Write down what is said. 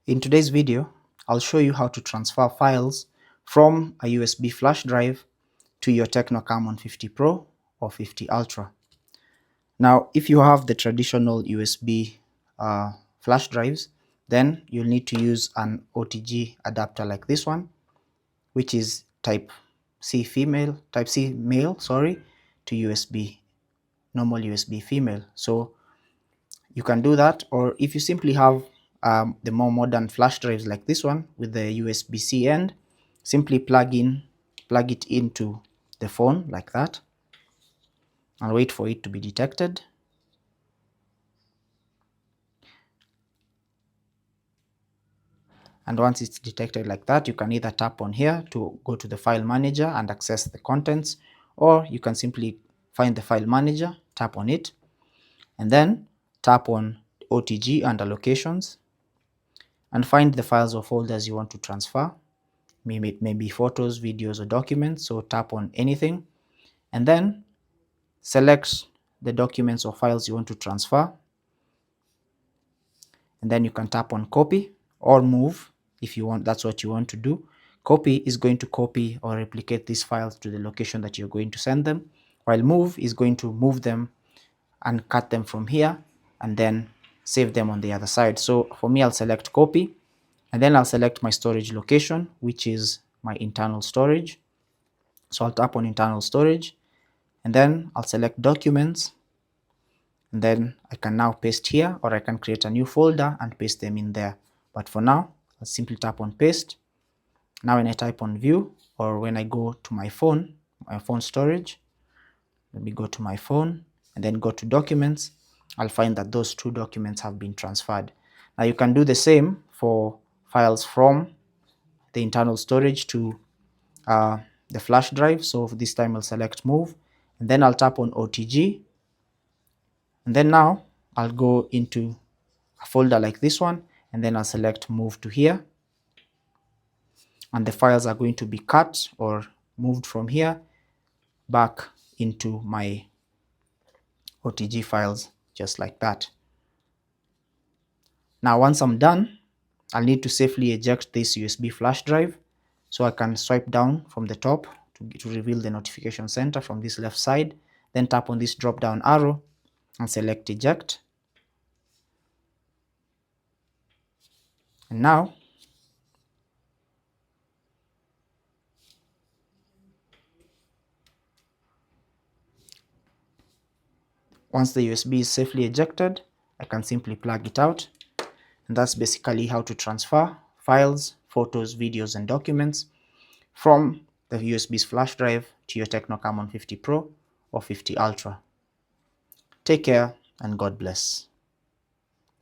In today's video, I'll show you how to transfer files from a USB flash drive to your Tecno Camon 50 Pro or 50 Ultra. Now, if you have the traditional USB flash drives, then you'll need to use an OTG adapter like this one, which is Type C male, to USB, normal USB female. So you can do that, or if you simply have the more modern flash drives like this one with the USB-C end, simply plug it into the phone like that and wait for it to be detected. And once it's detected like that, you can either tap on here to go to the file manager and access the contents, or you can simply find the file manager, tap on it, and then tap on OTG under locations and find the files or folders you want to transfer. Maybe photos, videos, or documents. So tap on anything and then select the documents or files you want to transfer, and then you can tap on copy or move if you want. That's what you want to do. Copy is going to copy or replicate these files to the location that you're going to send them, while move is going to move them and cut them from here and then save them on the other side. So for me, I'll select copy, and then I'll select my storage location, which is my internal storage. So I'll tap on internal storage, and then I'll select documents, and then I can now paste here, or I can create a new folder and paste them in there. But for now, I'll simply tap on paste. Now when I type on view, or when I go to my phone storage, let me go to my phone and then go to documents, I'll find that those two documents have been transferred. Now you can do the same for files from the internal storage to the flash drive. So for this time I'll select move, and then I'll tap on OTG, and then now I'll go into a folder like this one, and then I'll select move to here, and the files are going to be cut or moved from here back into my OTG files, just like that. Now once I'm done, I'll need to safely eject this USB flash drive. So I can swipe down from the top to reveal the notification center from this left side, then tap on this drop down arrow and select eject. And now once the USB is safely ejected, I can simply plug it out. And that's basically how to transfer files, photos, videos, and documents from the USB's flash drive to your Tecno Camon 50 Pro or 50 Ultra. Take care and God bless.